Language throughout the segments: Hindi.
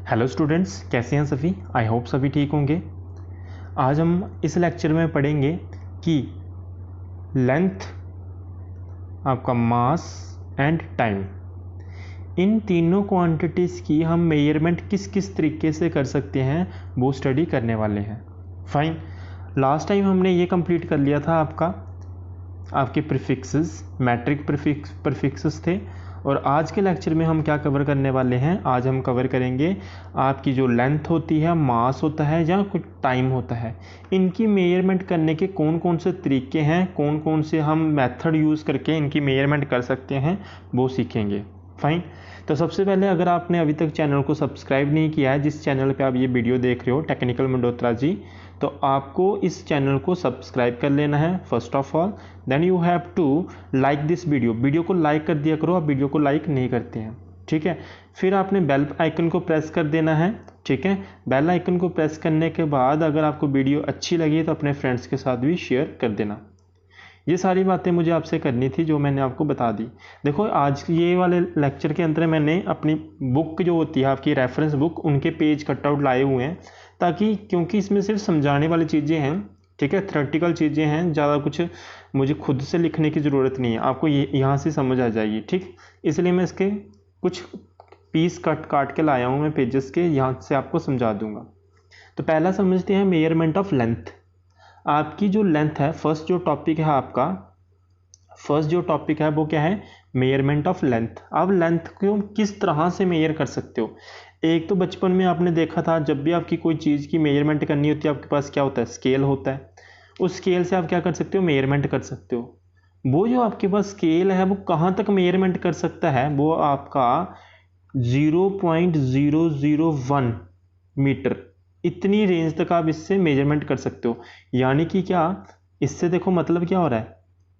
हेलो स्टूडेंट्स, कैसे हैं सभी। आई होप सभी ठीक होंगे। आज हम इस लेक्चर में पढ़ेंगे कि लेंथ, आपका मास एंड टाइम, इन तीनों क्वांटिटीज़ की हम मेजरमेंट किस किस तरीके से कर सकते हैं वो स्टडी करने वाले हैं। फाइन। लास्ट टाइम हमने ये कंप्लीट कर लिया था आपके प्रीफिक्सेस, मैट्रिक प्रीफिक्सेस थे। और आज के लेक्चर में हम क्या कवर करने वाले हैं, आज हम कवर करेंगे आपकी जो लेंथ होती है, मास होता है या कुछ टाइम होता है, इनकी मेजरमेंट करने के कौन कौन से तरीके हैं, कौन कौन से हम मेथड यूज़ करके इनकी मेजरमेंट कर सकते हैं वो सीखेंगे। फाइन। तो सबसे पहले अगर आपने अभी तक चैनल को सब्सक्राइब नहीं किया है, जिस चैनल पे आप ये वीडियो देख रहे हो टेक्निकल मंडोत्रा जी, तो आपको इस चैनल को सब्सक्राइब कर लेना है first of all. Then you have to like this video को लाइक कर दिया करो, आप वीडियो को लाइक नहीं करते हैं, ठीक है। फिर आपने बेल आइकन को प्रेस कर देना है, ठीक है। बेल आइकन को प्रेस करने के बाद अगर आपको वीडियो अच्छी लगी तो अपने फ्रेंड्स के साथ भी शेयर कर देना। ये सारी बातें मुझे आपसे करनी थी जो मैंने आपको बता दी। देखो, आज ये वाले लेक्चर के अंदर मैंने अपनी बुक जो होती है आपकी रेफरेंस बुक, उनके पेज कटआउट लाए हुए हैं, ताकि क्योंकि इसमें सिर्फ समझाने वाली चीज़ें हैं, ठीक है, थ्योरेटिकल चीज़ें हैं, ज़्यादा कुछ मुझे खुद से लिखने की ज़रूरत नहीं है, आपको ये यहाँ से समझ आ जाएगी, ठीक। इसलिए मैं इसके कुछ पीस काट के लाया हूँ मैं पेजेस के, यहाँ से आपको समझा दूँगा। तो पहला समझते हैं मेजरमेंट ऑफ लेंथ। आपकी जो लेंथ है, फर्स्ट जो टॉपिक है वो क्या है, मेजरमेंट ऑफ लेंथ। अब लेंथ को किस तरह से मेजर कर सकते हो। एक तो बचपन में आपने देखा था, जब भी आपकी कोई चीज़ की मेजरमेंट करनी होती है आपके पास क्या होता है, स्केल होता है। उस स्केल से आप क्या कर सकते हो, मेजरमेंट कर सकते हो। वो जो आपके पास स्केल है वो कहाँ तक मेजरमेंट कर सकता है, वो आपका 0.001 मीटर, इतनी रेंज तक आप इससे मेजरमेंट कर सकते हो। यानी कि क्या, इससे देखो मतलब क्या हो रहा है,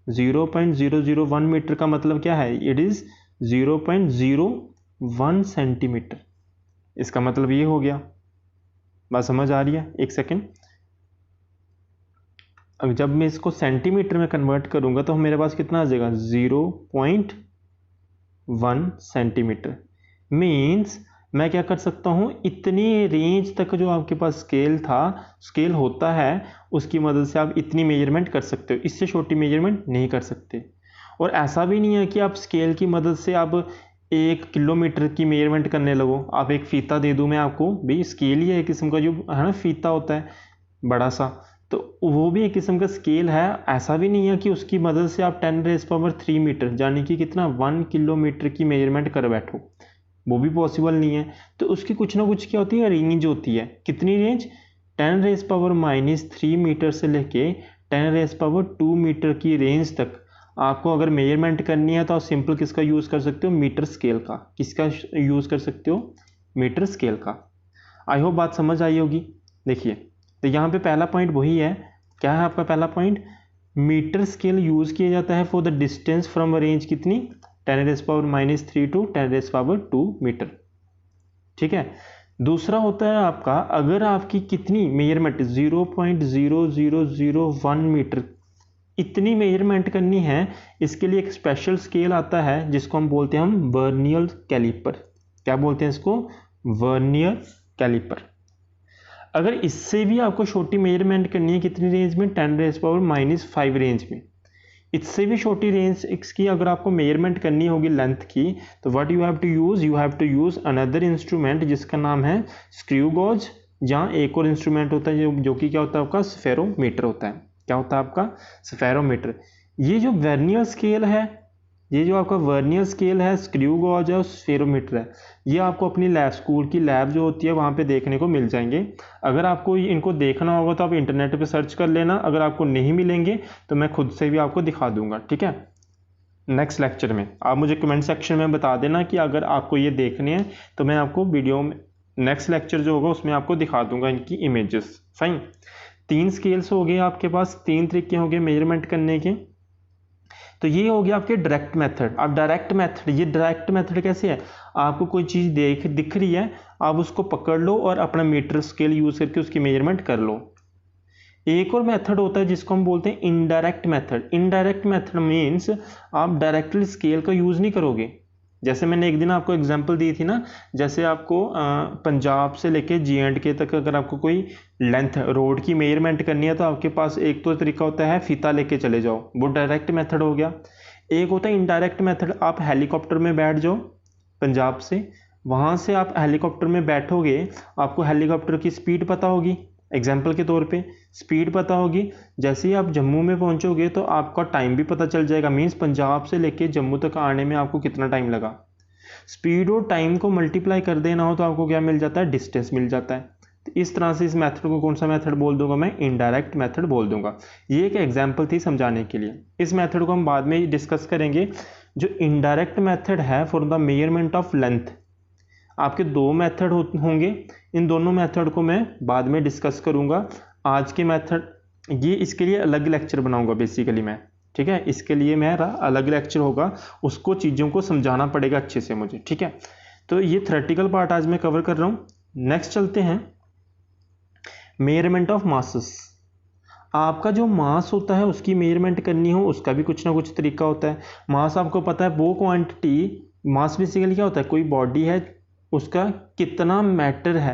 0.001 मीटर का मतलब क्या है, इट इज 0.01 सेंटीमीटर। इसका मतलब ये हो गया, बात समझ आ रही है। एक सेकेंड, अब जब मैं इसको सेंटीमीटर में कन्वर्ट करूंगा तो मेरे पास कितना आ जाएगा, 0.1 सेंटीमीटर। मीन्स मैं क्या कर सकता हूँ, इतनी रेंज तक जो आपके पास स्केल होता है, उसकी मदद से आप इतनी मेजरमेंट कर सकते हो, इससे छोटी मेजरमेंट नहीं कर सकते। और ऐसा भी नहीं है कि आप स्केल की मदद से आप 1 किलोमीटर की मेजरमेंट करने लगो। आप एक फीता दे दूँ मैं आपको, भाई स्केल ही है एक किस्म का, जो है ना फीता होता है बड़ा सा, तो वो भी एक किस्म का स्केल है। ऐसा भी नहीं है कि उसकी मदद से आप 10⁻³ मीटर, यानी कि कितना 1 किलोमीटर की मेजरमेंट कर बैठो, वो भी पॉसिबल नहीं है। तो उसकी कुछ ना कुछ क्या होती है, रेंज होती है। कितनी रेंज, 10⁻³ मीटर से लेके 10⁻² मीटर की रेंज तक आपको अगर मेजरमेंट करनी है तो आप सिंपल किसका यूज़ कर सकते हो, मीटर स्केल का। किसका यूज़ कर सकते हो, मीटर स्केल का। आई होप बात समझ आई होगी। देखिए, तो यहाँ पे पहला पॉइंट वही है, क्या है आपका पहला पॉइंट, मीटर स्केल यूज़ किया जाता है for the distance from range कितनी, 10⁻³ टू 10⁻² मीटर, ठीक है। दूसरा होता है आपका, अगर आपकी कितनी मेजरमेंट 0.0001 मीटर, इतनी मेजरमेंट करनी है, इसके लिए एक स्पेशल स्केल आता है जिसको हम बोलते हैं वर्नियर कैलिपर। क्या बोलते हैं इसको, वर्नियर कैलिपर। अगर इससे भी आपको छोटी मेजरमेंट करनी है, कितनी रेंज में, 10⁻⁵ रेंज में, इससे भी छोटी रेंज इसकी अगर आपको मेजरमेंट करनी होगी लेंथ की, तो what you have to use another instrument जिसका नाम है स्क्रू गॉज, जहाँ एक और इंस्ट्रूमेंट होता है जो कि क्या होता है आपका, स्फेरोमीटर होता है। क्या होता है आपका, स्फेरोमीटर। ये जो वर्नियर स्केल है, ये जो आपका वर्नियर स्केल है, स्क्रू गॉज है और स्फेरोमीटर है, ये आपको अपनी लैब, स्कूल की लैब जो होती है वहाँ पे देखने को मिल जाएंगे। अगर आपको इनको देखना होगा तो आप इंटरनेट पे सर्च कर लेना, अगर आपको नहीं मिलेंगे तो मैं खुद से भी आपको दिखा दूंगा, ठीक है। नेक्स्ट लेक्चर में आप मुझे कमेंट सेक्शन में बता देना कि अगर आपको ये देखने हैं, तो मैं आपको वीडियो में नेक्स्ट लेक्चर जो होगा उसमें आपको दिखा दूंगा इनकी इमेजेस। फाइन। 3 स्केल्स हो गए आपके पास, 3 तरीके हो गए मेजरमेंट करने के। तो ये हो गया आपके डायरेक्ट मेथड। अब डायरेक्ट मेथड, ये डायरेक्ट मेथड कैसे है, आपको कोई चीज़ दिख रही है, आप उसको पकड़ लो और अपना मीटर स्केल यूज़ करके उसकी मेजरमेंट कर लो। एक और मेथड होता है जिसको हम बोलते हैं indirect method. Indirect method means आप डायरेक्टली स्केल का यूज़ नहीं करोगे, जैसे मैंने एक दिन आपको एग्जांपल दी थी ना, जैसे आपको पंजाब से लेके J&K तक अगर आपको कोई लेंथ रोड की मेजरमेंट करनी है तो आपके पास एक तो तरीका होता है फीता लेके चले जाओ, वो डायरेक्ट मेथड हो गया। एक होता है इनडायरेक्ट मेथड, आप हेलीकॉप्टर में बैठ जाओ पंजाब से, वहाँ से आप हेलीकॉप्टर में बैठोगे, आपको हेलीकॉप्टर की स्पीड पता होगी, एग्जाम्पल के तौर पे स्पीड पता होगी। जैसे ही आप जम्मू में पहुंचोगे तो आपका टाइम भी पता चल जाएगा, मीन्स पंजाब से लेके जम्मू तक आने में आपको कितना टाइम लगा। स्पीड और टाइम को मल्टीप्लाई कर देना हो तो आपको क्या मिल जाता है, डिस्टेंस मिल जाता है। तो इस तरह से इस मेथड को कौन सा मेथड बोल दूंगा मैं, इनडायरेक्ट मेथड बोल दूंगा। ये एक एग्जाम्पल थी समझाने के लिए, इस मेथड को हम बाद में डिस्कस करेंगे। जो इनडायरेक्ट मेथड है for the measurement of length, आपके दो मेथड होंगे, इन दोनों मेथड को मैं बाद में डिस्कस करूंगा। आज के मेथड ये इसके लिए अलग लेक्चर बनाऊंगा बेसिकली मैं, ठीक है, इसके लिए मेरा अलग लेक्चर होगा, उसको चीज़ों को समझाना पड़ेगा अच्छे से मुझे, ठीक है। तो ये थ्योरेटिकल पार्ट आज मैं कवर कर रहा हूँ। नेक्स्ट चलते हैं, मेजरमेंट ऑफ मासेस। आपका जो मास होता है उसकी मेजरमेंट करनी हो उसका भी कुछ ना कुछ तरीका होता है। मास आपको पता है वो क्वांटिटी, मास बेसिकली क्या होता है, कोई बॉडी है उसका कितना मैटर है,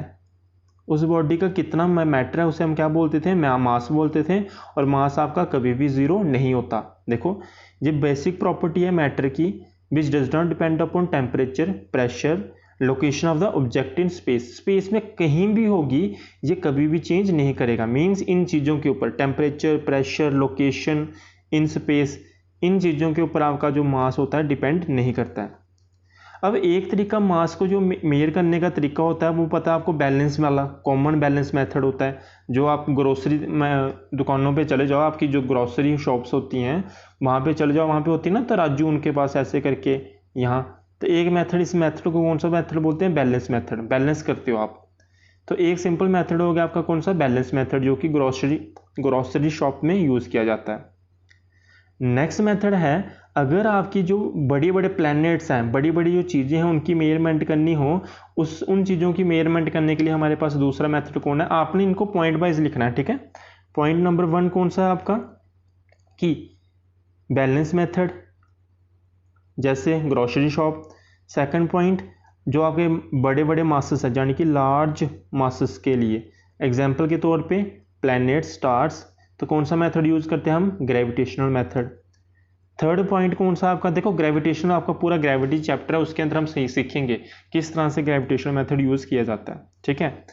उस बॉडी का कितना मैटर है, उसे हम क्या बोलते थे, मास बोलते थे। और मास आपका कभी भी जीरो नहीं होता। देखो ये बेसिक प्रॉपर्टी है मैटर की, which does not depend upon temperature, pressure, location of the object in space. Space में कहीं भी होगी ये कभी भी चेंज नहीं करेगा, मीन्स इन चीज़ों के ऊपर, temperature, pressure, location, in space, इन चीज़ों के ऊपर आपका जो मास होता है डिपेंड नहीं करता है। अब एक तरीका मास को जो मेजर करने का तरीका होता है वो पता है आपको, बैलेंस वाला, कॉमन बैलेंस मेथड होता है। जो आप ग्रोसरी दुकानों पे चले जाओ, आपकी जो ग्रोसरी शॉप्स होती हैं वहाँ पे चले जाओ, वहाँ पे होती है ना तराजू उनके पास ऐसे करके यहाँ, तो एक मेथड, इस मेथड को कौन सा मेथड बोलते हैं, बैलेंस मेथड। बैलेंस करते हो आप, तो एक सिंपल मेथड हो गया आपका कौन सा, बैलेंस मेथड, जो कि ग्रोसरी शॉप में यूज़ किया जाता है। नेक्स्ट मेथड है, अगर आपकी जो बड़ी बड़े प्लैनेट्स हैं, बड़ी बड़ी जो चीज़ें हैं उनकी मेजरमेंट करनी हो, उन चीज़ों की मेजरमेंट करने के लिए हमारे पास दूसरा मेथड कौन है, आपने इनको पॉइंट वाइज लिखना है, ठीक है। पॉइंट नंबर 1 कौन सा है आपका, कि बैलेंस मेथड जैसे ग्रोसरी शॉप। सेकंड पॉइंट, जो आपके बड़े बड़े मासेस है, यानी कि लार्ज मासेस के लिए, एग्जाम्पल के तौर पे प्लैनेट, स्टार्स, तो कौन सा मेथड यूज़ करते हैं हम, ग्रेविटेशनल मेथड। थर्ड पॉइंट कौन सा आपका, देखो ग्रेविटेशनल आपका पूरा ग्रेविटी चैप्टर है, उसके अंदर हम सीखेंगे किस तरह से ग्रेविटेशनल मेथड यूज़ किया जाता है, ठीक है।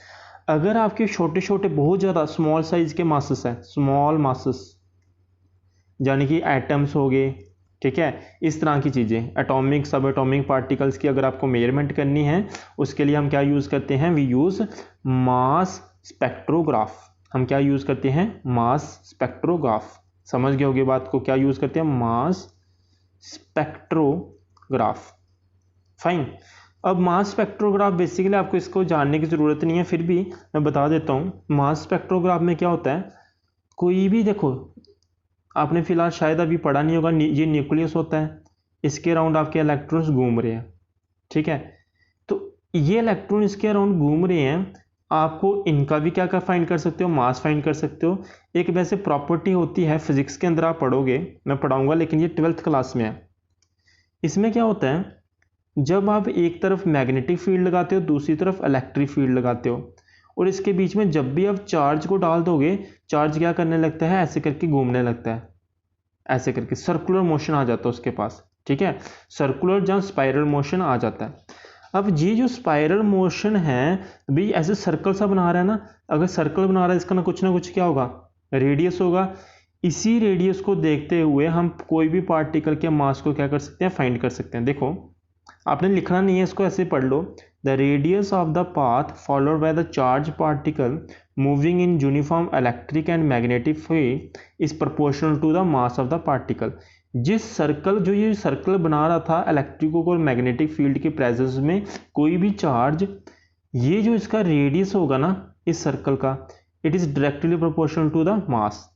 अगर आपके छोटे छोटे बहुत ज़्यादा स्मॉल साइज के मासेस हैं, स्मॉल मासेस यानी कि एटम्स हो गए, ठीक है, इस तरह की चीज़ें, एटॉमिक, सब एटॉमिक पार्टिकल्स की अगर आपको मेजरमेंट करनी है उसके लिए हम क्या यूज़ करते हैं, वी यूज़ मास स्पेक्ट्रोग्राफ। हम क्या यूज़ करते हैं, मास स्पेक्ट्रोग्राफ। समझ गए होगे बात को, क्या यूज़ करते हैं, मास स्पेक्ट्रोग्राफ। फाइन। अब मास स्पेक्ट्रोग्राफ बेसिकली आपको इसको जानने की ज़रूरत नहीं है, फिर भी मैं बता देता हूँ। मास स्पेक्ट्रोग्राफ में क्या होता है, कोई भी, देखो आपने फिलहाल शायद अभी पढ़ा नहीं होगा, ये न्यूक्लियस होता है, इसके अराउंड आपके इलेक्ट्रॉन्स घूम रहे हैं, ठीक है। तो ये इलेक्ट्रॉन इसके अराउंड घूम रहे हैं, आपको इनका भी क्या फाइंड कर सकते हो, मास फाइंड कर सकते हो। एक वैसे प्रॉपर्टी होती है, फिजिक्स के अंदर आप पढ़ोगे, मैं पढ़ाऊंगा, लेकिन ये 12th क्लास में है। इसमें क्या होता है, जब आप एक तरफ मैग्नेटिक फील्ड लगाते हो, दूसरी तरफ इलेक्ट्रिक फील्ड लगाते हो, और इसके बीच में जब भी आप चार्ज को डाल दोगे, चार्ज क्या करने लगता है, ऐसे करके घूमने लगता है, ऐसे करके सर्कुलर मोशन आ जाता है उसके पास, ठीक है, सर्कुलर जहाँ स्पाइरल मोशन आ जाता है। अब ये जो स्पाइरल मोशन है भी ऐसे सर्कल सा बना रहा है ना, अगर सर्कल बना रहा है इसका ना कुछ क्या होगा, रेडियस होगा। इसी रेडियस को देखते हुए हम कोई भी पार्टिकल के मास को क्या कर सकते हैं, फाइंड कर सकते हैं। देखो आपने लिखना नहीं है, इसको ऐसे पढ़ लो, the radius of the path followed by the charge particle moving in uniform electric and magnetic field is proportional to the mass of the particle. जिस सर्कल, जो ये सर्कल बना रहा था इलेक्ट्रिक और मैग्नेटिक फील्ड के प्रेजेंस में, कोई भी चार्ज, ये जो इसका रेडियस होगा ना इस सर्कल का, it is directly proportional to the mass.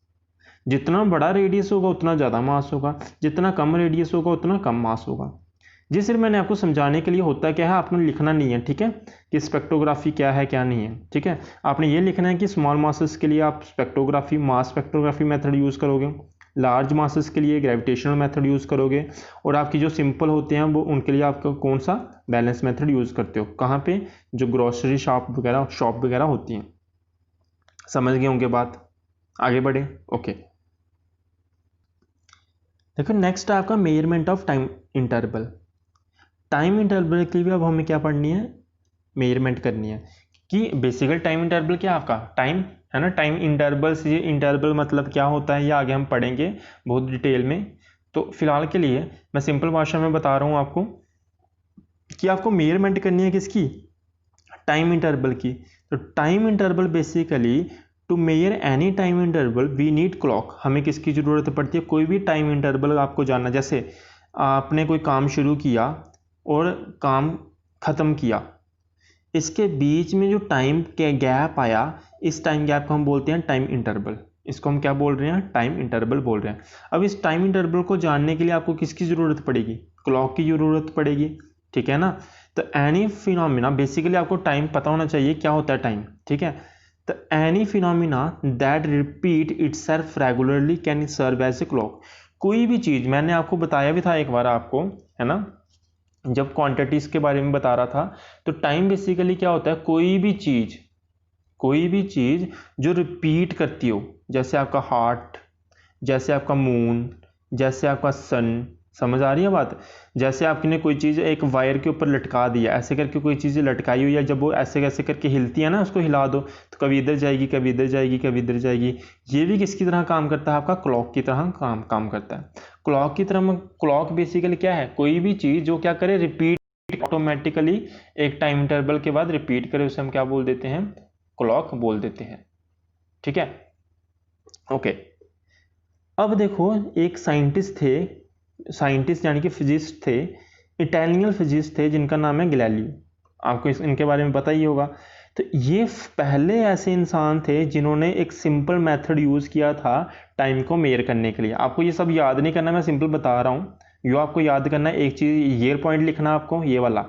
जितना बड़ा रेडियस होगा उतना ज़्यादा मास होगा, जितना कम रेडियस होगा उतना कम मास होगा। जी सिर्फ मैंने आपको समझाने के लिए होता क्या है, आपने लिखना नहीं है, ठीक है, कि स्पेक्ट्रोग्राफी क्या है क्या नहीं है, ठीक है। आपने ये लिखना है कि स्मॉल मासेस के लिए आप स्पेक्ट्रोग्राफी, मास स्पेक्ट्रोग्राफी मेथड यूज़ करोगे, लार्ज मासेस के लिए ग्रेविटेशनल मेथड यूज़ करोगे, और आपकी जो सिंपल होते हैं वो उनके लिए आपका कौन सा बैलेंस मेथड यूज़ करते हो, कहाँ पे, जो ग्रोसरी शॉप वगैरह होती हैं। समझ गए होंगे बात, आगे बढ़े। ओके, देखो नेक्स्ट है आपका measurement of time interval. Time interval के लिए अब हमें क्या पढ़नी है, मेजरमेंट करनी है कि बेसिकल टाइम इंटरवल क्या आपका टाइम है ना। टाइम इंटरवल से इंटरवल मतलब क्या होता है ये आगे हम पढ़ेंगे बहुत डिटेल में। तो फिलहाल के लिए मैं सिंपल भाषा में बता रहा हूँ आपको कि आपको मेजरमेंट करनी है किसकी, टाइम इंटरवल की। तो time interval basically to measure any time interval we need clock. हमें किसकी ज़रूरत पड़ती है, कोई भी टाइम इंटरवल आपको जानना, जैसे आपने कोई काम शुरू किया और काम ख़त्म किया, इसके बीच में जो टाइम के गैप आया, इस टाइम गैप को हम बोलते हैं टाइम इंटरवल। इसको हम क्या बोल रहे हैं, टाइम इंटरवल बोल रहे हैं। अब इस टाइम इंटरवल को जानने के लिए आपको किसकी ज़रूरत पड़ेगी, क्लॉक की ज़रूरत पड़ेगी, ठीक है ना। तो एनी फिनोमिना, बेसिकली आपको टाइम पता होना चाहिए क्या होता है टाइम, ठीक है। तो any phenomena that repeat itself regularly can serve as a clock. कोई भी चीज़, मैंने आपको बताया भी था एक बार आपको, है ना, जब क्वांटिटीज़ के बारे में बता रहा था। तो टाइम बेसिकली क्या होता है, कोई भी चीज़ जो रिपीट करती हो, जैसे आपका हार्ट, जैसे आपका मून, जैसे आपका सन, समझ आ रही है बात। जैसे आपने कोई चीज़ एक वायर के ऊपर लटका दिया, ऐसे करके कोई चीज़ लटकाई हुई है, जब वो ऐसे कैसे करके हिलती है ना, उसको हिला दो तो कभी इधर जाएगी, कभी इधर जाएगी, कभी इधर जाएगी। ये भी किसकी तरह काम करता है, आपका क्लॉक की तरह काम करता है। क्लॉक की तरह, क्लॉक बेसिकली क्या है, कोई भी चीज़ जो क्या करे, रिपीट ऑटोमेटिकली एक टाइम इंटरवल के बाद रिपीट करे, उसे हम क्या बोल देते हैं, क्लॉक बोल देते हैं, ठीक है। ओके, अब देखो एक साइंटिस्ट यानी कि फिजिस्ट थे, इटालियन फिजिस्ट थे, जिनका नाम है गैलीलियो। आपको इनके बारे में पता ही होगा। तो ये पहले ऐसे इंसान थे जिन्होंने एक सिंपल मेथड यूज़ किया था टाइम को मेजर करने के लिए। आपको ये सब याद नहीं करना, मैं सिंपल बता रहा हूँ। जो आपको याद करना है, एक चीज़ ये पॉइंट लिखना आपको, ये वाला,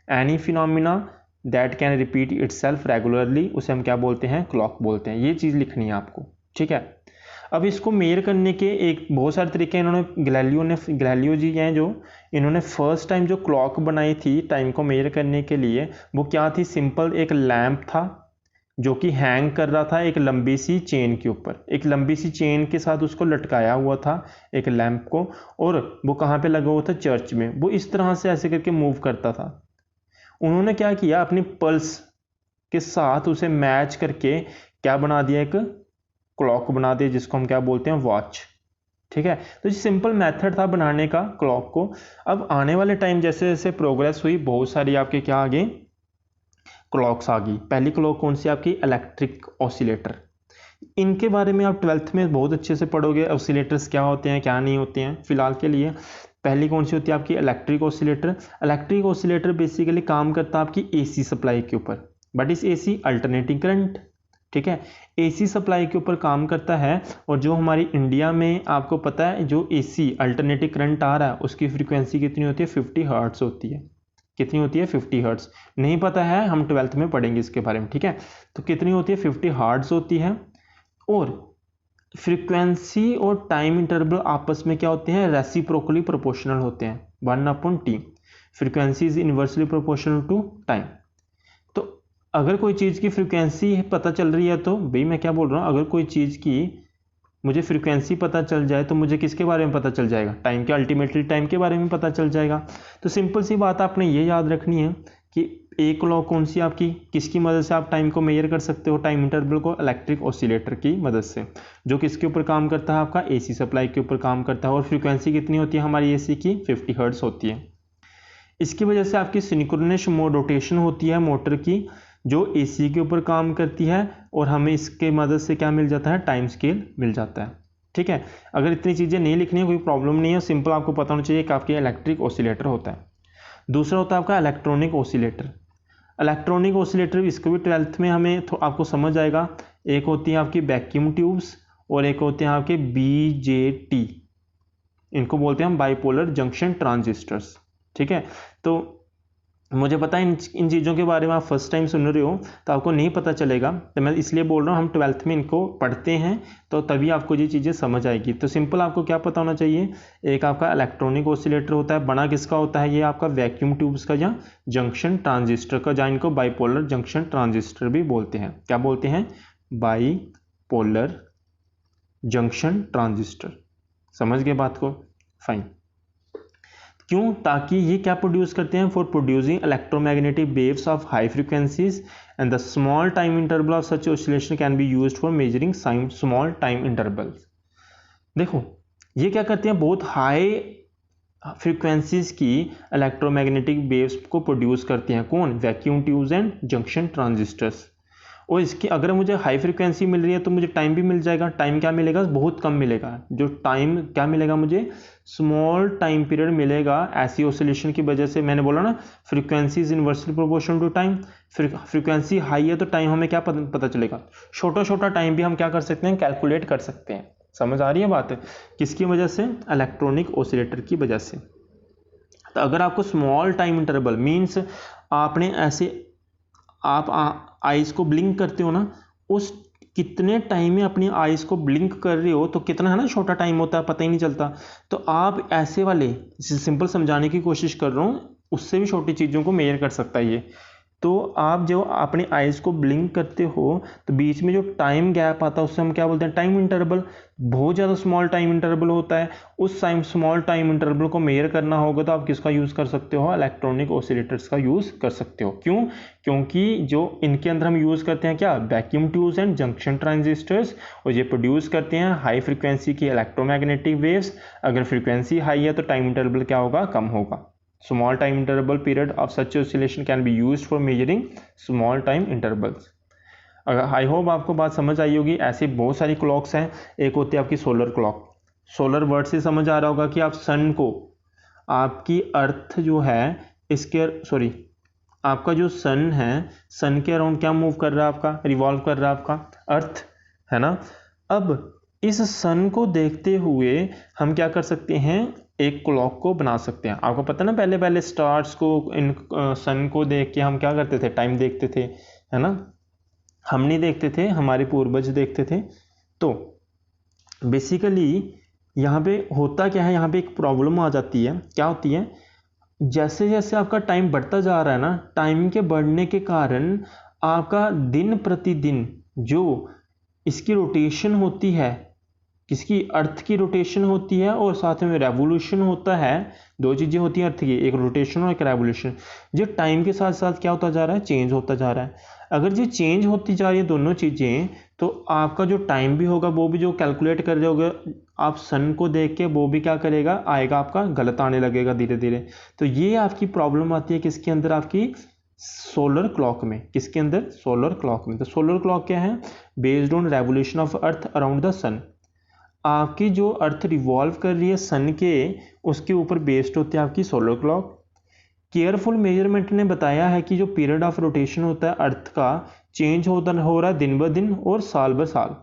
any phenomena that can repeat itself regularly, उसे हम क्या बोलते हैं, क्लॉक बोलते हैं। ये चीज़ लिखनी है आपको, ठीक है। अब इसको मेजर करने के एक बहुत सारे तरीके इन्होंने, गैलीलियो जी हैं जो, इन्होंने फर्स्ट टाइम जो क्लॉक बनाई थी टाइम को मेजर करने के लिए, वो क्या थी, सिंपल एक लैंप था जो कि हैंग कर रहा था एक लंबी सी चेन के ऊपर, एक लंबी सी चेन के साथ उसको लटकाया हुआ था एक लैंप को, और वो कहाँ पे लगा हुआ था, चर्च में। वो इस तरह से ऐसे करके मूव करता था। उन्होंने क्या किया, अपनी पल्स के साथ उसे मैच करके क्या बना दिया, एक क्लॉक बना दिया, जिसको हम क्या बोलते हैं, वॉच, ठीक है। तो ये सिंपल मेथड था बनाने का क्लॉक को। अब आने वाले टाइम जैसे जैसे प्रोग्रेस हुई, बहुत सारी आपके क्या आ गई, क्लॉक्स आ गई। पहली क्लॉक कौन सी आपकी, इलेक्ट्रिक ऑसिलेटर। इनके बारे में आप 12th में बहुत अच्छे से पढ़ोगे, ऑसिलेटर्स क्या होते हैं क्या नहीं होते हैं। फिलहाल के लिए पहली कौन सी होती है आपकी, electric oscillator. Electric oscillator basically काम करता है आपकी एसी सप्लाई के ऊपर, बट इस एसी अल्टरनेटिंग करंट, ठीक है, एसी सप्लाई के ऊपर काम करता है। और जो हमारी इंडिया में आपको पता है, जो एसी अल्टरनेटिव करंट आ रहा है, उसकी फ्रीक्वेंसी कितनी होती है, 50 हर्ट्ज होती है। कितनी होती है, 50 हर्ट्ज। नहीं पता है, हम 12th में पढ़ेंगे इसके बारे में, ठीक है। तो कितनी होती है, 50 हर्ट्ज होती है। और फ्रीक्वेंसी और टाइम इंटरवल आपस में क्या होते हैं, रेसिप्रोकली प्रोपोर्शनल होते हैं, 1/t। Frequency is inversely proportional to time. तो अगर कोई चीज़ की फ्रीक्वेंसी पता चल रही है, तो भाई मैं क्या बोल रहा हूँ, अगर कोई चीज़ की मुझे फ्रीक्वेंसी पता चल जाए तो मुझे किसके बारे में पता चल जाएगा, टाइम के, अल्टीमेटली टाइम के बारे में पता चल जाएगा। तो सिंपल सी बात आपने ये याद रखनी है कि एक लॉ कौन सी आपकी, किसकी मदद से आप टाइम को मेजर कर सकते हो, टाइम इंटरवल को, इलेक्ट्रिक ऑसिलेटर की मदद से, जो किसके ऊपर काम करता है, आपका एसी सप्लाई के ऊपर काम करता है। और फ्रीक्वेंसी कितनी होती है हमारी एसी की, 50 हर्ट्ज होती है। इसकी वजह से आपकी सिंक्रोनस रोटेशन होती है मोटर की, जो एसी के ऊपर काम करती है, और हमें इसके मदद से क्या मिल जाता है, टाइम स्केल मिल जाता है, ठीक है। अगर इतनी चीज़ें नहीं लिखनी है कोई प्रॉब्लम नहीं है, सिंपल आपको पता होना चाहिए कि आपकी इलेक्ट्रिक ऑसिलेटर होता है। दूसरा होता है आपका इलेक्ट्रॉनिक ऑसिलेटर। इलेक्ट्रॉनिक ऑसिलेटर, इसको भी 12th में हमें आपको समझ आएगा। एक होती है आपकी वैक्यूम ट्यूब्स, और एक होते हैं आपके BJT, इनको बोलते हैं हम बाइपोलर जंक्शन ट्रांजिस्टर्स, ठीक है। तो मुझे पता है इन चीज़ों के बारे में आप फर्स्ट टाइम सुन रहे हो तो आपको नहीं पता चलेगा, तो मैं इसलिए बोल रहा हूँ हम 12th में इनको पढ़ते हैं तो तभी आपको ये चीज़ें समझ आएगी। तो सिंपल आपको क्या पता होना चाहिए, एक आपका इलेक्ट्रॉनिक ऑसिलेटर होता है, बना किसका होता है, ये आपका वैक्यूम ट्यूब्स का या जंक्शन ट्रांजिस्टर का, जहाँ इनको बाईपोलर जंक्शन ट्रांजिस्टर भी बोलते हैं। क्या बोलते हैं, बाईपोलर जंक्शन ट्रांजिस्टर। समझ गए बात को, फाइन। क्यों, ताकि ये क्या प्रोड्यूस करते हैं, for producing electromagnetic waves of high frequencies and the small time interval of such oscillation can be used for measuring small time intervals. देखो ये क्या करते हैं, बहुत हाई फ्रीक्वेंसीज की इलेक्ट्रोमैग्नेटिक वेव्स को प्रोड्यूस करते हैं। कौन, vacuum tubes and junction transistors. और इसकी अगर मुझे हाई फ्रीक्वेंसी मिल रही है तो मुझे टाइम भी मिल जाएगा, टाइम क्या मिलेगा, बहुत कम मिलेगा। जो टाइम क्या मिलेगा मुझे, स्मॉल टाइम पीरियड मिलेगा ऐसी ऑसिलेशन की वजह से। मैंने बोला ना frequency is inversely proportional to time, frequency high है तो टाइम हमें क्या पता चलेगा, छोटा छोटा टाइम भी हम क्या कर सकते हैं, कैलकुलेट कर सकते हैं। समझ आ रही है बात, किसकी वजह से, इलेक्ट्रॉनिक ऑसिलेटर की वजह से। तो अगर आपको स्मॉल टाइम इंटरवल मीन्स आपने ऐसे आप आइज़ को ब्लिंक करते हो ना, उस कितने टाइम में अपनी आइज़ को ब्लिंक कर रहे हो तो कितना है ना छोटा टाइम होता है, पता ही नहीं चलता। तो आप ऐसे वाले सिंपल समझाने की कोशिश कर रहा हूँ, उससे भी छोटी चीज़ों को मेजर कर सकता है ये। तो आप जो अपनी आइज़ को ब्लिंक करते हो तो बीच में जो टाइम गैप आता है उससे हम क्या बोलते हैं, टाइम इंटरवल। बहुत ज़्यादा स्मॉल टाइम इंटरवल होता है, उस टाइम स्मॉल टाइम इंटरवल को मेजर करना होगा तो आप किसका यूज़ कर सकते हो, इलेक्ट्रॉनिक ऑसिलेटर्स का यूज़ कर सकते हो। क्यों, क्योंकि जो इनके अंदर हम यूज़ करते हैं क्या, vacuum tubes and junction transistors, और ये प्रोड्यूस करते हैं हाई फ्रीक्वेंसी की इलेक्ट्रोमैग्नेटिक वेव्स। अगर फ्रीक्वेंसी हाई है तो टाइम इंटरवल क्या होगा, कम होगा। Small time interval period of such oscillation can be used for measuring small time intervals। अगर आई होप आपको बात समझ आई होगी। ऐसी बहुत सारी क्लॉक्स हैं, एक होती है आपकी सोलर क्लॉक। सोलर वर्ड से समझ आ रहा होगा कि आप सन को, आपकी अर्थ जो है इसके सॉरी आपका जो सन है, सन के अराउंड क्या मूव कर रहा है, आपका रिवॉल्व कर रहा है आपका अर्थ, है ना। अब इस सन को देखते हुए हम क्या कर सकते हैं, एक क्लॉक को बना सकते हैं। आपको पता है ना, पहले पहले स्टार्स को, इन सन को देख के हम क्या करते थे, टाइम देखते थे, है ना। हम नहीं देखते थे, हमारे पूर्वज देखते थे। तो बेसिकली यहाँ पे होता क्या है, यहाँ पे एक प्रॉब्लम आ जाती है। क्या होती है, जैसे जैसे आपका टाइम बढ़ता जा रहा है ना, टाइम के बढ़ने के कारण आपका दिन प्रतिदिन जो इसकी रोटेशन होती है, किसकी, अर्थ की रोटेशन होती है और साथ में रेवोल्यूशन होता है। दो चीज़ें होती हैं अर्थ की, एक रोटेशन और एक रेवोल्यूशन। जो टाइम के साथ साथ क्या होता जा रहा है, चेंज होता जा रहा है। अगर ये चेंज होती जा रही है दोनों चीज़ें, तो आपका जो टाइम भी होगा वो भी जो कैलकुलेट कर रहे होगे आप सन को देख के, वो भी क्या करेगा, आएगा आपका गलत आने लगेगा धीरे धीरे। तो ये आपकी प्रॉब्लम आती है किसके अंदर, आपकी सोलर क्लॉक में। किसके अंदर, सोलर क्लॉक में। तो सोलर क्लॉक क्या है, based on revolution of earth around the sun. आपकी जो अर्थ रिवॉल्व कर रही है सन के, उसके ऊपर बेस्ड होती है आपकी सोलर क्लॉक। केयरफुल मेजरमेंट ने बताया है कि जो पीरियड ऑफ रोटेशन होता है अर्थ का, चेंज हो रहा है दिन ब दिन और साल ब साल।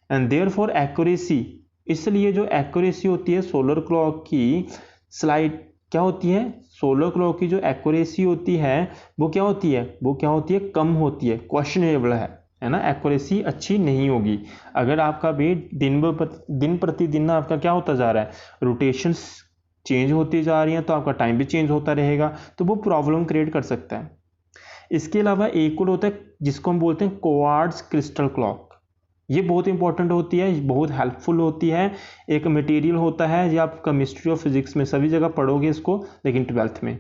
एंड देयर फॉर एक्यूरेसी, इसलिए जो एक्यूरेसी होती है सोलर क्लॉक की, स्लाइड क्या होती है, सोलर क्लॉक की जो एक्यूरेसी होती है वो क्या होती है, वो क्या होती है, कम होती है, क्वेश्चनेबल है ना। एक्यूरेसी अच्छी नहीं होगी अगर आपका भी दिन प्रतिदिन आपका क्या होता जा रहा है, रोटेशंस चेंज होती जा रही हैं, तो आपका टाइम भी चेंज होता रहेगा, तो वो प्रॉब्लम क्रिएट कर सकता है। इसके अलावा एक और होता है जिसको हम बोलते हैं क्वार्ट्ज क्रिस्टल क्लॉक। ये बहुत इंपॉर्टेंट होती है, बहुत हेल्पफुल होती है। एक मटेरियल होता है, ये आप केमिस्ट्री और फिजिक्स में सभी जगह पढ़ोगे इसको, लेकिन 12th में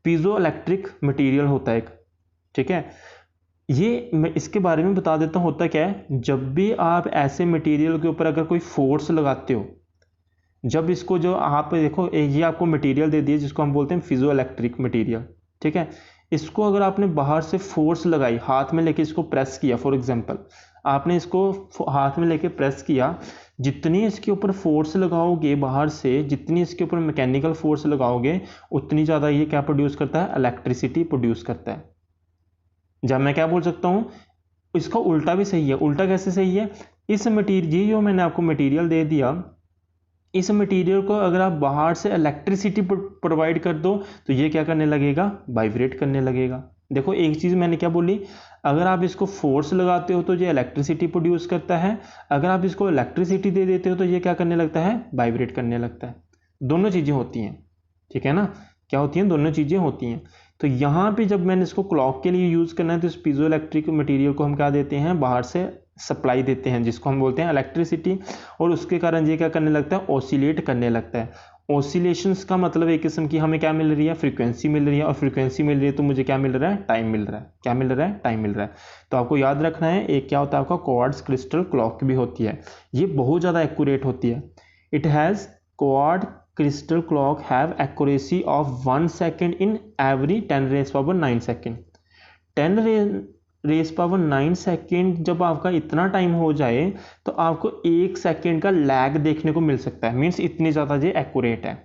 पीजो इलेक्ट्रिक मटेरियल होता है एक, ठीक है। ये मैं इसके बारे में बता देता हूँ होता क्या है। जब भी आप ऐसे मटेरियल के ऊपर अगर कोई फोर्स लगाते हो, जब इसको जो आप देखो, ये आपको मटेरियल दे दिया जिसको हम बोलते हैं फिजो इलेक्ट्रिक मटेरियल, ठीक है। इसको अगर आपने बाहर से फोर्स लगाई, हाथ में लेके इसको प्रेस किया, फॉर एग्जांपल आपने इसको हाथ में लेके प्रेस किया, जितनी इसके ऊपर फोर्स लगाओगे बाहर से, जितनी इसके ऊपर मैकेनिकल फोर्स लगाओगे, उतनी ज़्यादा ये क्या प्रोड्यूस करता है, इलेक्ट्रिसिटी प्रोड्यूस करता है। जब मैं क्या बोल सकता हूँ, इसका उल्टा भी सही है। उल्टा कैसे सही है, इस मटीरियल, जो मैंने आपको मटीरियल दे दिया, इस मटेरियल को अगर आप बाहर से इलेक्ट्रिसिटी प्रोवाइड कर दो तो ये क्या करने लगेगा, वाइब्रेट करने लगेगा। देखो एक चीज़ मैंने क्या बोली, अगर आप इसको फोर्स लगाते हो तो ये इलेक्ट्रिसिटी प्रोड्यूस करता है, अगर आप इसको इलेक्ट्रिसिटी दे देते हो तो ये क्या करने लगता है, वाइब्रेट करने लगता है। दोनों चीज़ें होती हैं, ठीक है ना, क्या होती हैं, दोनों चीज़ें होती हैं। तो यहाँ पे जब मैंने इसको क्लॉक के लिए यूज़ करना है तो इस पीजो इलेक्ट्रिक मटीरियल को हम क्या देते हैं, बाहर से सप्लाई देते हैं, जिसको हम बोलते हैं इलेक्ट्रिसिटी, और उसके कारण ये क्या करने लगता है, ऑसिलेट करने लगता है। ऑसिलेशंस का मतलब एक किस्म की हमें क्या मिल रही है, फ्रीक्वेंसी मिल रही है, और फ्रीक्वेंसी मिल रही है तो मुझे क्या मिल रहा है, टाइम मिल रहा है। क्या मिल रहा है, टाइम मिल रहा है। तो आपको याद रखना है, एक क्या होता है आपका क्वार्ट्ज क्रिस्टल क्लॉक भी होती है, ये बहुत ज़्यादा एक्यूरेट होती है। It has quartz crystal clock have accuracy of 1 second in every 10 raised power 9 second। 10 raise power 9 second जब आपका इतना टाइम हो जाए तो आपको 1 सेकेंड का लैग देखने को मिल सकता है, मीन्स इतनी ज़्यादा ये एक्यूरेट है।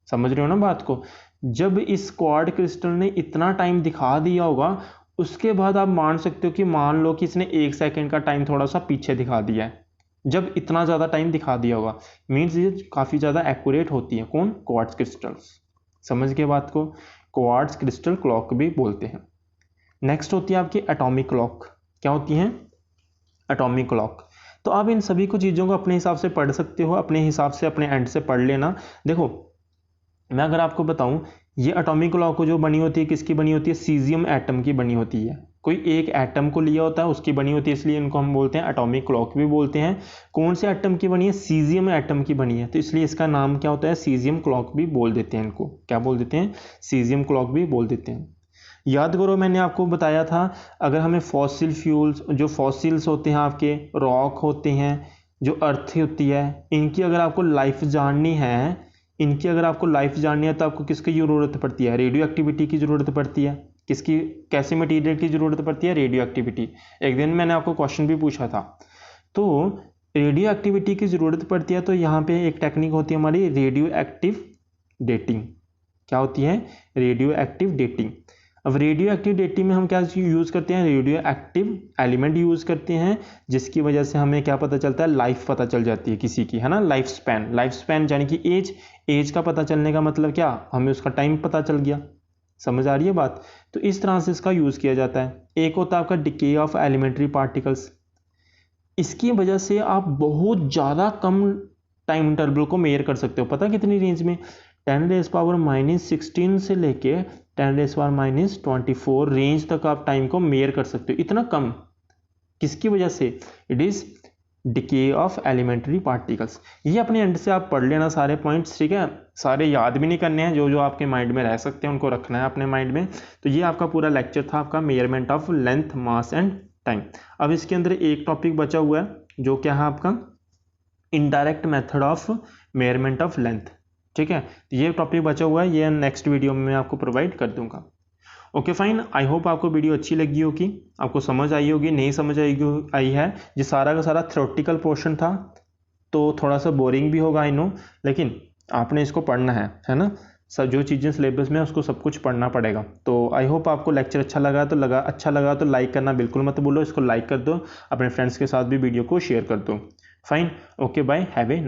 समझ रहे हो ना बात को। जब इस क्वार्ट्ज क्रिस्टल ने इतना टाइम दिखा दिया होगा, उसके बाद आप मान सकते हो कि मान लो कि इसने 1 सेकेंड का टाइम थोड़ा सा पीछे दिखा दिया है। जब इतना ज़्यादा टाइम दिखा दिया होगा मीन्स ये काफ़ी ज़्यादा एक्यूरेट होती है। कौन, क्वार्ट्ज क्रिस्टल्स। समझ के बात को, क्वार्ट्ज क्रिस्टल क्लॉक भी बोलते हैं। नेक्स्ट होती है आपकी एटॉमिक क्लॉक। क्या होती हैं, एटॉमिक क्लॉक। तो आप इन सभी को चीज़ों को अपने हिसाब से पढ़ सकते हो, अपने हिसाब से अपने एंड से पढ़ लेना। देखो मैं अगर आपको बताऊं, ये एटॉमिक क्लॉक जो बनी होती है किसकी बनी होती है, सीजियम एटम की बनी होती है। कोई एक एटम को लिया होता है उसकी बनी होती है, इसलिए इनको हम बोलते हैं एटॉमिक क्लॉक भी बोलते हैं। कौन से एटम की बनी है, सीजियम एटम की बनी है, तो इसलिए इसका नाम क्या होता है, सीजियम क्लॉक भी बोल देते हैं। इनको क्या बोल देते हैं, सीजियम क्लॉक भी बोल देते हैं। याद करो मैंने आपको बताया था, अगर हमें फॉसिल फ्यूल्स, जो फॉसिल्स होते हैं आपके, रॉक होते हैं, जो अर्थ होती है, इनकी अगर आपको लाइफ जाननी है, इनकी अगर आपको लाइफ जाननी है तो आपको किसकी ज़रूरत पड़ती है, रेडियो एक्टिविटी की ज़रूरत पड़ती है। किसकी, कैसे मटीरियल की ज़रूरत पड़ती है, रेडियो एक्टिविटी। एक दिन मैंने आपको क्वेश्चन भी पूछा था। तो रेडियो एक्टिविटी की ज़रूरत पड़ती है, तो यहाँ पे एक टेक्निक होती है हमारी रेडियो एक्टिव डेटिंग। क्या होती है, रेडियो एक्टिव डेटिंग। अब रेडियो एक्टिव डेटिंग में हम क्या यूज़ करते हैं, रेडियो एक्टिव एलिमेंट यूज़ करते हैं, जिसकी वजह से हमें क्या पता चलता है, लाइफ पता चल जाती है किसी की, है ना, लाइफ स्पैन। लाइफ स्पैन यानी कि एज का पता चलने का मतलब क्या, हमें उसका टाइम पता चल गया। समझ आ रही है बात। तो इस तरह से इसका यूज़ किया जाता है। एक होता है आपका डिके ऑफ एलिमेंट्री पार्टिकल्स। इसकी वजह से आप बहुत ज़्यादा कम टाइम इंटरवल को मेयर कर सकते हो। पता कितनी रेंज में, 10⁻⁻16 से लेके 10⁻⁻24 रेंज तक आप टाइम को मेयर कर सकते हो, इतना कम। किसकी वजह से, it is decay of elementary particles. ये अपने एंड से आप पढ़ लेना सारे पॉइंट्स, ठीक है। सारे याद भी नहीं करने हैं, जो जो आपके माइंड में रह सकते हैं उनको रखना है अपने माइंड में। तो ये आपका पूरा लेक्चर था आपका measurement of length, mass and time. अब इसके अंदर एक टॉपिक बचा हुआ है, जो क्या है आपका indirect method of measurement of length, ठीक है। ये टॉपिक बचा हुआ है, ये नेक्स्ट वीडियो में मैं आपको प्रोवाइड कर दूंगा। ओके फाइन, आई होप आपको वीडियो अच्छी लगी होगी, आपको समझ आई होगी। नहीं समझ आई है, ये सारा का सारा थ्योरेटिकल पोर्शन था, तो थोड़ा सा बोरिंग भी होगा आई नो, लेकिन आपने इसको पढ़ना है ना। सब जो चीज़ें सिलेबस में उसको सब कुछ पढ़ना पड़ेगा। तो आई होप आपको लेक्चर अच्छा लगा तो लाइक करना बिल्कुल मत भूलो, इसको लाइक कर दो, अपने फ्रेंड्स के साथ भी वीडियो को शेयर कर दो। Fine, okay bye, have a nice